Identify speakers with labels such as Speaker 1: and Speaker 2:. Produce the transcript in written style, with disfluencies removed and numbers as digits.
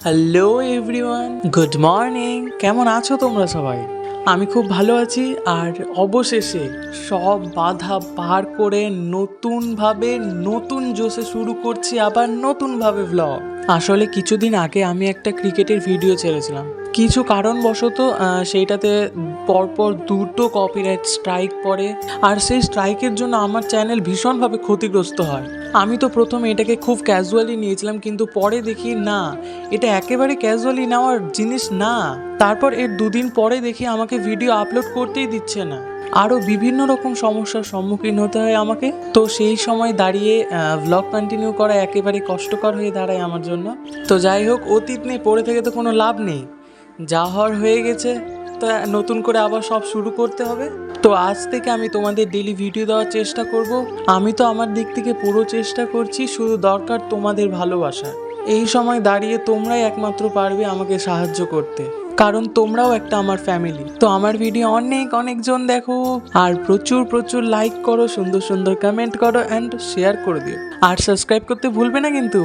Speaker 1: Hello everyone, good morning. কেমন আছো তোমরা সবাই? আমি খুব ভালো আছি। আর অবশেষে সব বাধা পার করে নতুনভাবে নতুন জোশে শুরু করছি আবার নতুনভাবে ভ্লগ। আসলে কিছুদিন আগে আমি একটা ক্রিকেটের ভিডিও ছেড়েছিলাম, কিছু কারণবশত সেইটাতে পরপর দুটো কপিরাইট স্ট্রাইক পড়ে। আর সেই স্ট্রাইকের জন্য আমার চ্যানেল ভীষণভাবে ক্ষতিগ্রস্ত হয়। আমি তো প্রথমে এটাকে খুব ক্যাজুয়ালি নিয়েছিলাম, কিন্তু পরে দেখি না, এটা একেবারে ক্যাজুয়ালি নেওয়ার জিনিস না। তারপর এর দুদিন পরে দেখি আমাকে ভিডিও আপলোড করতেই দিচ্ছে না, আরও বিভিন্ন রকম সমস্যার সম্মুখীন হতে হয় আমাকে। তো সেই সময় দাঁড়িয়ে ভ্লগ কন্টিনিউ করা একেবারে কষ্টকর হয়ে দাঁড়ায় আমার জন্য। তো যাই হোক, অতীত নিয়ে পড়ে থেকে তো কোনো লাভ নেই, যা হওয়ার হয়ে গেছে। তো নতুন করে আবার সব শুরু করতে হবে। তো আজ থেকে আমি তোমাদের ডেলি ভিডিও দেওয়ার চেষ্টা করব। আমি তো আমার দিক থেকে পুরো চেষ্টা করছি, শুধু দরকার তোমাদের ভালোবাসা। এই সময় দাঁড়িয়ে তোমরাই একমাত্র পারবে আমাকে সাহায্য করতে, কারণ তোমরাও একটা আমার ফ্যামিলি। তো আমার ভিডিও অনেক অনেকজন দেখো, আর প্রচুর প্রচুর লাইক করো, সুন্দর সুন্দর কমেন্ট করো, অ্যান্ড শেয়ার করে দিও। আর সাবস্ক্রাইব করতে ভুলবে না কিন্তু।